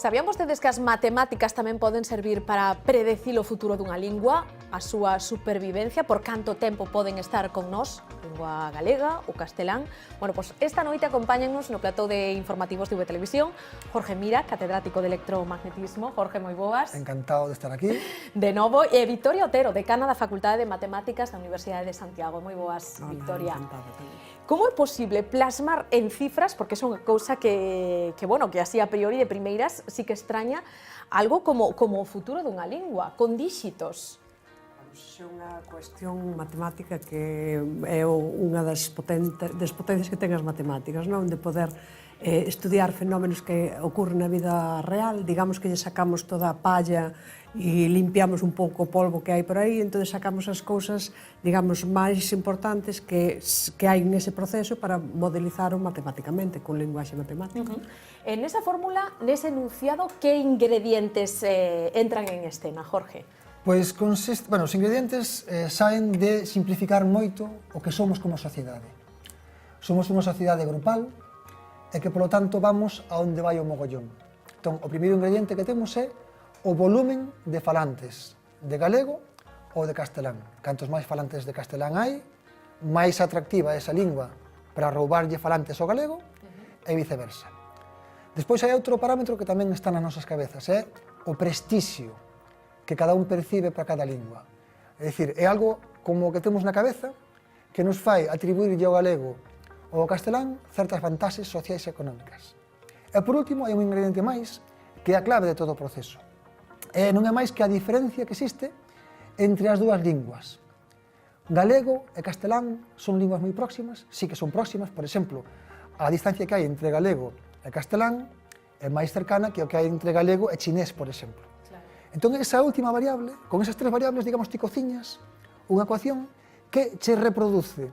Sabían vostedes que as matemáticas tamén poden servir para predecir o futuro dunha lingua, a súa supervivencia, por canto tempo poden estar con nós, lingua galega ou castelán? Bueno, pois esta noite acompáñanos no plató de informativos de V Televisión Jorge Mira, catedrático de electromagnetismo. Jorge, moi boas. Encantado de estar aquí. De novo, e Victoria Otero, decana da Facultade de Matemáticas da Universidade de Santiago. Moi boas, Victoria. Como é posible plasmar en cifras, porque é unha cousa que así a priori de primeiras sí que extraña, algo como o futuro dunha lingua, con díxitos? É unha cuestión matemática que é unha das potencias que ten as matemáticas, non? De poder estudiar fenómenos que ocurren na vida real, digamos que lle sacamos toda a palla e limpiamos un pouco o polvo que hai por aí, entón sacamos as cousas, digamos, máis importantes que hai nese proceso para modelizar matemáticamente, con linguaxe matemática. En esa fórmula, nese enunciado, que ingredientes entran en escena, Jorge? Pois os ingredientes saen de simplificar moito o que somos como sociedade. Somos unha sociedade grupal e que, polo tanto, vamos a onde vai o mogollón. Entón, o primeiro ingrediente que temos é o volumen de falantes de galego ou de castelán. Cantos máis falantes de castelán hai, máis atractiva é esa lingua para roubarlle falantes ao galego e viceversa. Despois hai outro parámetro que tamén está nas nosas cabezas, é o prestixio que cada un percibe para cada lingua. É dicir, é algo como que temos na cabeza que nos fai atribuirlle ao galego ou ao castelán certas vantaxes sociais e económicas. E por último, hai un ingrediente máis que é a clave de todo o proceso. Non é máis que a diferencia que existe entre as dúas linguas. Galego e castelán son linguas moi próximas, sí que son próximas, por exemplo, a distancia que hai entre galego e castelán é máis cercana que o que hai entre galego e chinés, por exemplo. Entón, esa última variable, con esas tres variables, digamos, ti cociñas unha ecuación que che reproduce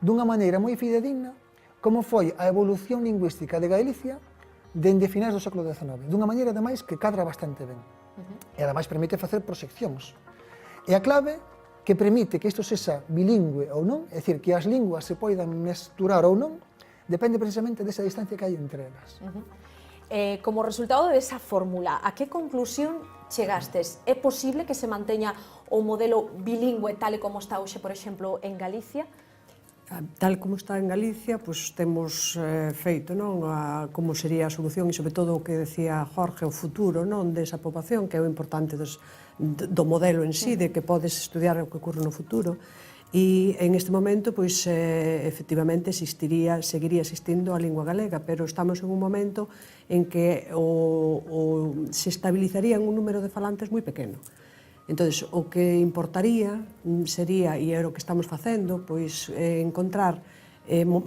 dunha maneira moi fidedigna como foi a evolución lingüística de Galicia dende finais do século XIX, dunha maneira, ademais, que cadra bastante ben. E, ademais, permite facer proxeccións. E a clave que permite que isto sexa bilingüe ou non, é dicir, que as linguas se poidan mesturar ou non, depende precisamente desa distancia que hai entre elas. Como resultado desa fórmula, a que conclusión chegastes? É posible que se manteña o modelo bilingüe tal e como está hoxe, por exemplo, en Galicia? Tal como está en Galicia, pois temos feito, non, como sería a solución e sobre todo o que decía Jorge, o futuro, non, desa poboación, que é o importante do modelo en sí, de que podes estudiar o que ocorre no futuro. E en este momento, pois, efectivamente, seguiría existindo a lingua galega, pero estamos en un momento en que se estabilizaría en un número de falantes moi pequeno. Entón, o que importaría sería, e é o que estamos facendo, pois encontrar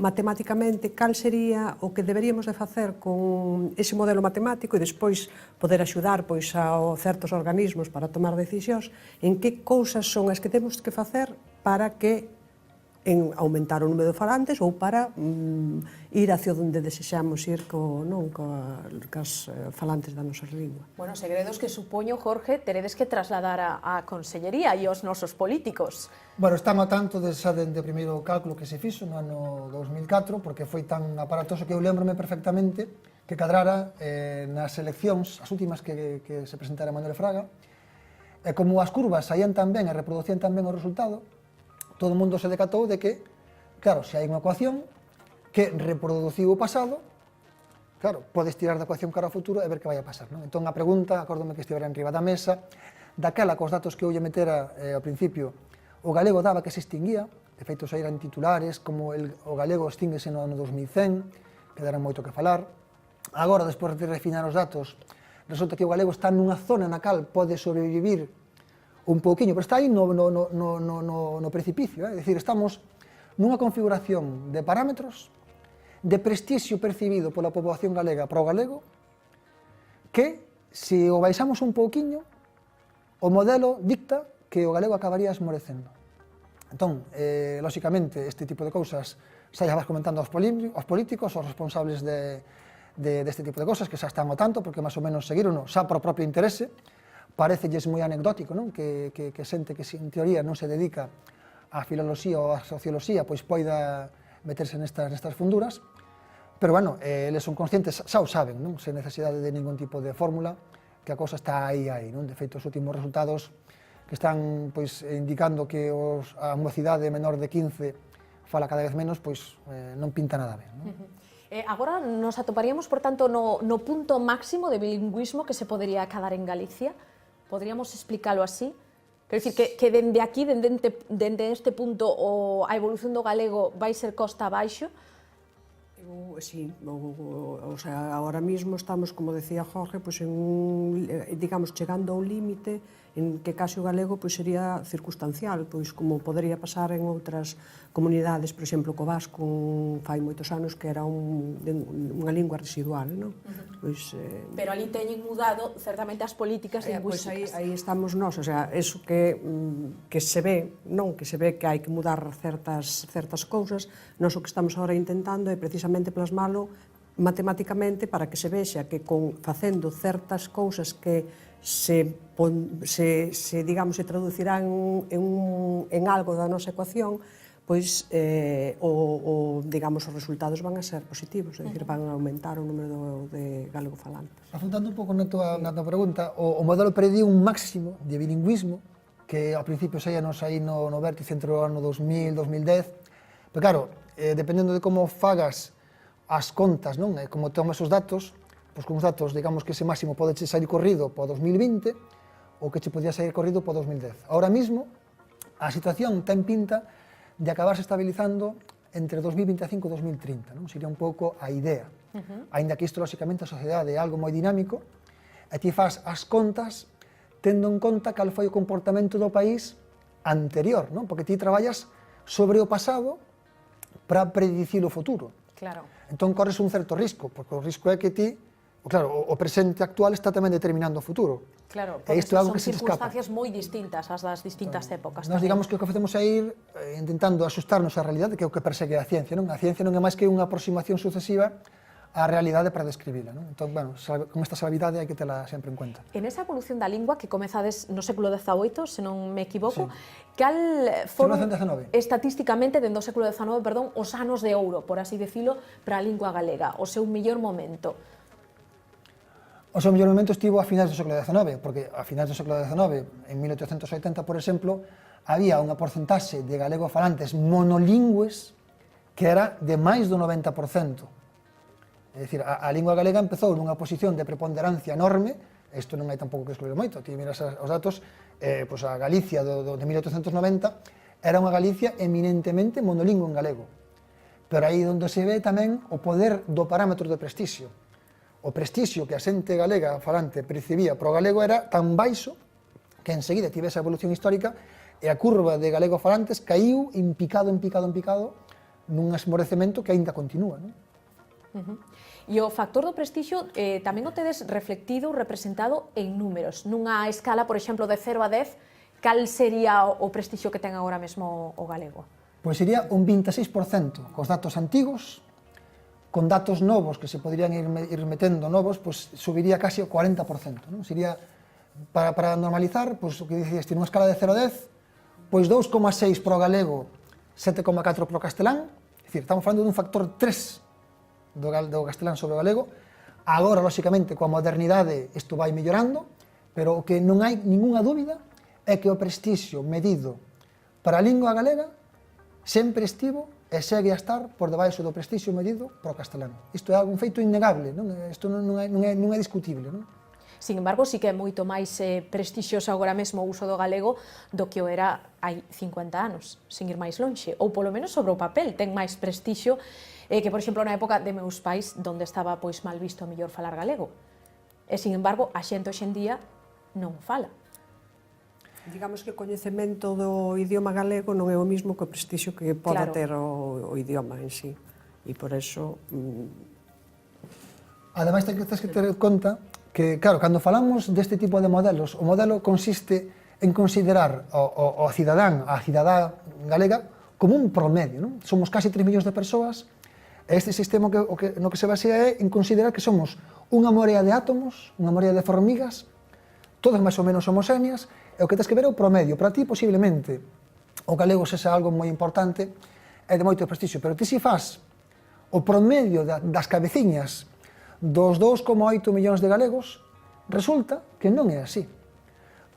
matemáticamente cal sería o que deberíamos de facer con ese modelo matemático e despois poder axudar pois a certos organismos para tomar decisións en que cousas son as que temos que facer para que aumentar o número de falantes ou para ir hacia onde desexamos ir cas falantes da nosa lingua. Bueno, segredos que supoño, Jorge, teredes que trasladar á Consellería e aos nosos políticos. Bueno, estamos a tanto dende o primeiro cálculo que se fixo no ano 2004, porque foi tan aparatoso que eu lembrome perfectamente que cadrara nas eleccións, as últimas que se presentara Manuel Fraga, e como as curvas saían tan ben e reproducían tan ben o resultado, todo o mundo se decatou de que, claro, se hai unha ecuación que reproduciu o pasado, claro, podes tirar da ecuación cara ao futuro e ver que vai a pasar, non? Entón, a pregunta, acórdome que estivera enriba da mesa, daquela cos datos que eu lle metera ao principio, o galego daba que se extinguía, de feito, saíran titulares, como o galego extínguese no ano 2100, que deran moito que falar. Agora, despois de refinar os datos, resulta que o galego está nunha zona na cal pode sobrevivir un pouquiño, pero está aí no precipicio, é dicir, estamos nunha configuración de parámetros, de prestixio percibido pola poboación galega para o galego, que, se o baixamos un pouquiño, o modelo dicta que o galego acabaría esmorecendo. Entón, lóxicamente, este tipo de cousas xa vas comentando aos políticos, aos responsables deste tipo de cousas, que xa están ao tanto, porque máis ou menos seguiron xa por propio interese. Parecelles moi anecdótico, non? Que xente que en teoría non se dedica á filoloxía ou á socioloxía pois poida meterse nestas funduras, pero, bueno, eles son conscientes, xa o saben, non? Sen necesidade de ningún tipo de fórmula, que a cosa está aí, non? De feito, os últimos resultados que están, pois, indicando que a mocidade menor de 15 fala cada vez menos, pois, non pinta nada ben, non? Agora nos atoparíamos, por tanto, no punto máximo de bilingüismo que se podería acadar en Galicia. Podríamos explicarlo así? Quero dicir, que dende aquí, dende este punto, a evolución do galego vai ser costa abaixo? Sí, o sea, ahora mismo estamos, como decía Jorge, pues digamos, chegando ao límite en que case o galego pues, sería circunstancial, pois como podería pasar en outras comunidades, por exemplo, co vasco fai moitos anos que era unha lingua residual, non? Pois, pero ali teñen mudado certamente as políticas lingüísticas. Pois aí estamos nós, o sea, eso que se ve, non? Que se ve que hai que mudar certas cousas, nós o que estamos agora intentando é precisamente plasmalo matemáticamente para que se vexa que facendo certas cousas que digamos, se traducirán en algo da nosa ecuación, pois, digamos, os resultados van a ser positivos, é dicir, van a aumentar o número de galegofalantes. Apuntando un pouco na tua pregunta, o modelo prediu un máximo de bilingüismo, que ao principio saíanos aí no vértice entre o ano 2000, 2010, pero claro, dependendo de como fagas as contas, non? E como tomas os datos, pois con os datos, digamos que ese máximo pode sair corrido para 2020 ou que che podía sair corrido para 2010. Ahora mismo, a situación ten pinta de acabarse estabilizando entre 2025 e 2030, non? Sería un pouco a idea. Aínda que isto, lóxicamente, a sociedade é algo moi dinámico, e ti faz as contas tendo en conta cal foi o comportamento do país anterior, non? Porque ti traballas sobre o pasado para predicir o futuro. Claro. Entón corres un certo risco, porque o risco é que ti, claro, o presente actual está tamén determinando o futuro. Claro, porque son circunstancias moi distintas as das distintas épocas. Nós digamos que o que facemos é ir intentando asustarnos á realidade, que é o que persegue a ciencia, non? A ciencia non é máis que unha aproximación sucesiva á realidade para describila, non? Entón, bueno, con esta salvidade hai que tela sempre en conta. En esa evolución da lingua que comezades no século XVIII, se non me equivoco, cal foron estatísticamente, dentro do século XIX, perdón, os anos de ouro, por así decirlo, para a lingua galega, o seu mellor momento? O seu mellor momento estivo a finais do século XIX, porque a finais do século XIX, en 1880, por exemplo, había unha porcentaxe de galegofalantes monolingües que era de máis do 90%. É dicir, a lingua galega empezou nunha posición de preponderancia enorme, isto non hai tampouco que excluir moito, ti miras os datos, pois a Galicia de 1890 era unha Galicia eminentemente monolingüe en galego. Pero aí onde se ve tamén o poder do parámetro de prestixio. O prestixio que a xente galega falante percibía pro galego era tan baixo que enseguida tivese a evolución histórica e a curva de galego falantes caiu en picado nun esmorecemento que aínda continúa, non? E o factor do prestixio tamén o tedes reflectido ou representado en números. Nunha escala, por exemplo, de 0 a 10, cal sería o prestixio que ten agora mesmo o galego? Pois sería un 26% cos datos antigos, con datos novos que se poderían ir metendo novos, pois subiría casi o 40%, non? Sería, para normalizar, pois o que dicías, nunha escala de 0 a 10, pois 2,6 pro galego, 7,4 pro castelán, é dicir, estamos falando dun factor 3 do castelán sobre o galego. Agora, lóxicamente, coa modernidade isto vai mellorando, pero o que non hai ningunha dúbida é que o prestixio medido para a lingua galega sempre estivo e segue a estar por debaixo do prestixio medido para o castelán. Isto é un feito innegable, non? Isto non é discutible, non? Sin embargo, sí que é moito máis prestixioso agora mesmo o uso do galego do que o era hai 50 anos, sin ir máis lonxe, ou polo menos sobre o papel ten máis prestixio que, por exemplo, na época de meus pais, onde estaba pois mal visto mellor falar galego. E, sin embargo, a xente hoxe en día non fala. Digamos que o coñecemento do idioma galego non é o mismo que o prestixio que poda ter o idioma en sí. E por eso... Ademais, tens que ter en conta que, claro, cando falamos deste tipo de modelos, o modelo consiste en considerar a cidadá galega como un promedio, non? Somos casi 3 millóns de persoas, e este sistema no que se basea é en considerar que somos unha morea de átomos, unha morea de formigas, todas máis ou menos homogéneas, e o que tens que ver é o promedio. Para ti, posiblemente, o galego sexa algo moi importante e de moito prestixio, pero ti si faz o promedio das cabeciñas dos 2,8 millóns de galegos, resulta que non é así.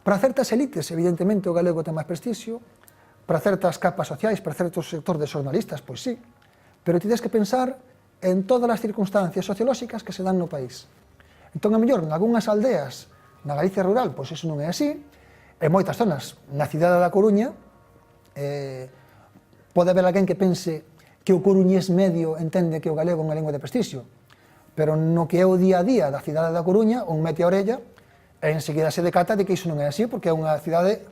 Para certas elites, evidentemente, o galego ten máis prestixio, para certas capas sociais, para certos sectores de xornalistas, pois sí, pero ti tens que pensar en todas as circunstancias sociolóxicas que se dan no país. Entón, a mellor, en algunhas aldeas, na Galicia rural, pois iso non é así, en moitas zonas, na cidade da Coruña, pode haber alguén que pense que o coruñés medio entende que o galego é unha lingua de prestixio, pero no que é o día a día da cidade da Coruña, un mete a orella e enseguida se decata de que iso non é así, porque é unha cidade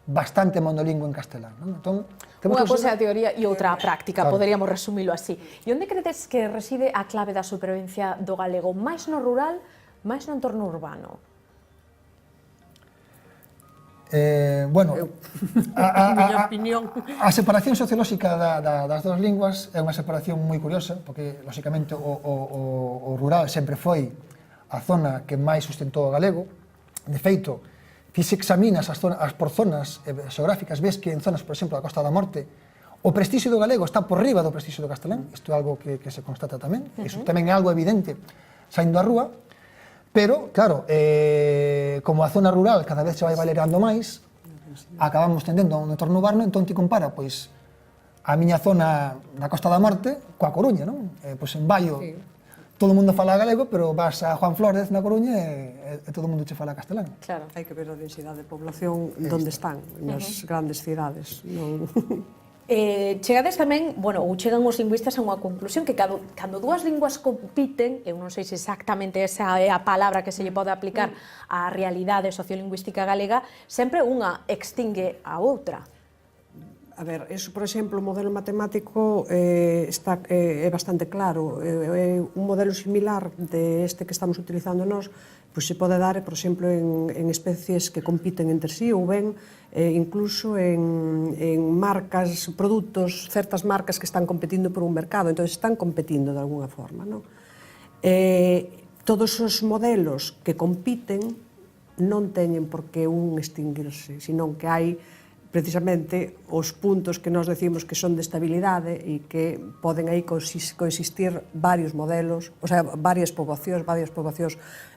bastante monolingüe en castelán. Non? Entón, unha cosa é a teoría e outra a práctica, claro. poderíamos resumilo así. E onde credes que reside a clave da supervivencia do galego? Mais no rural, máis no entorno urbano? Bueno, a a separación sociolóxica das dúas linguas é unha separación moi curiosa, porque, lóxicamente, o rural sempre foi a zona que máis sustentou o galego. De feito, ti se examinas por zonas xeográficas, ves que en zonas, por exemplo, da Costa da Morte, o prestixio do galego está por riba do prestixio do castelán, isto é algo que se constata tamén, iso tamén é algo evidente saindo á rúa, pero, claro, como a zona rural cada vez se vai valerando máis, acabamos tendendo a un entorno urbano, entón ti compara, pois, a miña zona na Costa da Morte coa Coruña, non? Pois en Baio, sí, todo o mundo fala galego, pero vas a Juan Flórez na Coruña e todo o mundo che fala castelán. Claro. Hai que ver a densidade de población onde están, nas grandes cidades. Non... Chegades tamén, bueno, ou chegan os lingüistas a unha conclusión que cando dúas linguas compiten, eu non sei se exactamente esa é a palabra que se lle pode aplicar á realidade sociolingüística galega, sempre unha extingue a outra. A ver, eso, por exemplo, o modelo matemático é bastante claro. É un modelo similar de este que estamos utilizando nós, pois se pode dar, por exemplo, en especies que compiten entre sí ou ben incluso en marcas, produtos, certas marcas que están competindo por un mercado, entón están competindo de alguna forma, non? Todos os modelos que compiten non teñen por que un extinguirse, senón que hai precisamente os puntos que nós decimos que son de estabilidade e que poden aí coexistir varios modelos, o sea, varias poboacións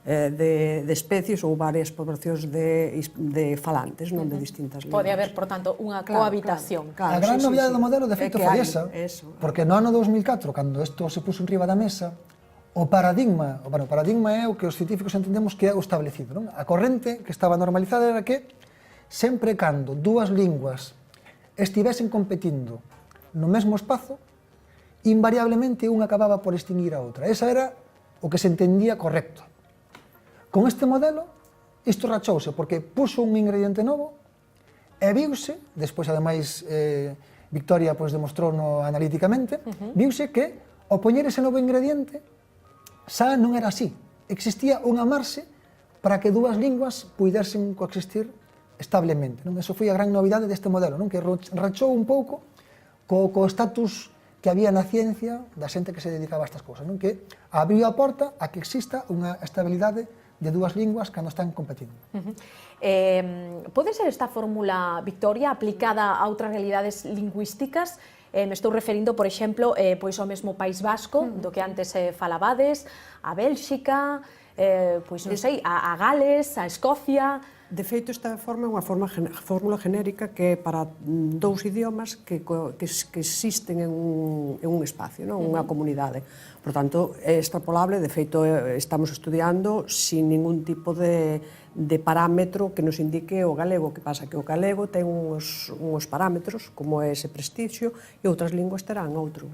de especies ou varias poboacións de falantes, non de distintas linguas. Pode haber, por tanto, unha cohabitación. A gran novidade do modelo, de feito, foi esa, porque no ano 2004, cando isto se puso en riba da mesa, o paradigma é o que os científicos entendemos que é o establecido, non? A corrente que estaba normalizada era que sempre cando dúas linguas estivesen competindo no mesmo espazo, invariablemente unha acababa por extinguir a outra. Esa era o que se entendía correcto. Con este modelo, isto rachouse, porque puso un ingrediente novo e viuse, despois ademais Victoria demostrouno analíticamente, viuse que ao poñer ese novo ingrediente xa non era así. Existía unha marxe para que dúas linguas puidersen coexistir establemente. Non? Eso foi a gran novidade deste modelo, non? Que rachou un pouco co estatus que había na ciencia da xente que se dedicaba a estas cousas, non? Que abriu a porta a que exista unha estabilidade de dúas linguas cando están competindo. Pode ser esta fórmula, Victoria, aplicada a outras realidades lingüísticas? Me estou referindo, por exemplo, pois ao mesmo País Vasco, do que antes falabades, a Bélxica, pois non sei, a Gales, a Escocia... De feito, esta forma é unha fórmula genérica que é para dous idiomas que existen en un espacio, non? Unha comunidade. Por tanto, é extrapolable, de feito, estamos estudiando sin ningún tipo de parámetro que nos indique o galego. Que pasa que o galego ten uns parámetros, como é ese prestixio, e outras linguas terán outro.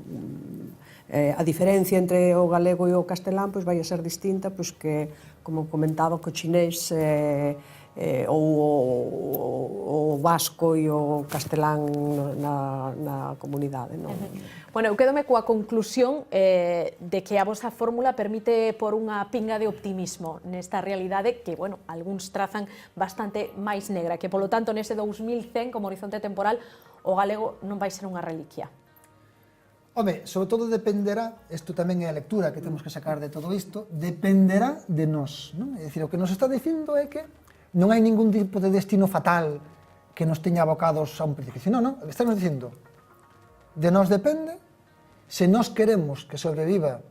A diferencia entre o galego e o castelán vai a ser distinta, que, como comentaba, co chinés ou o vasco e o castelán na comunidade. Bueno, eu quedome coa conclusión de que a vosa fórmula permite por unha pinga de optimismo nesta realidade que, bueno, algúns trazan bastante máis negra, que, polo tanto, nese 2100, como horizonte temporal, o galego non vai ser unha reliquia. Home, sobre todo dependerá, isto tamén é a lectura que temos que sacar de todo isto, dependerá de nós, non? É dicir, o que nos está dicindo é que non hai ningún tipo de destino fatal que nos teña abocados a un precipicio. Non, non, estamos dicindo, de nós depende Se nós queremos que sobreviva,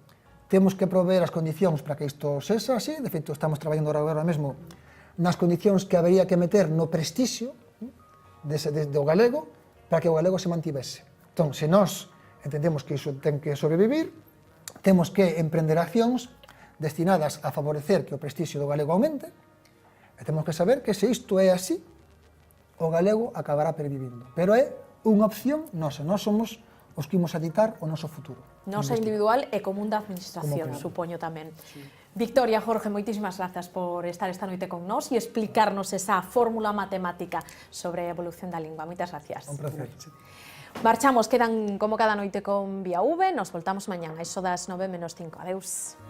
temos que proveer as condicións para que isto sexa así. De feito, estamos traballando agora mesmo nas condicións que habería que meter no prestixio do galego para que o galego se mantivese. Entón, se nós entendemos que iso ten que sobrevivir, temos que emprender accións destinadas a favorecer que o prestixio do galego aumente, e temos que saber que se isto é así, o galego acabará pervivindo. Pero é unha opción nosa, nós somos os que imos a ditar o noso futuro. Nosa individual e común da administración, supoño tamén. Victoria, Jorge, moitísimas grazas por estar esta noite con nós e explicarnos esa fórmula matemática sobre a evolución da lingua. Moitas gracias. Un placer. Marchamos, quedan como cada noite con Vía V, nos voltamos mañán a iso das 9:05. Adeus.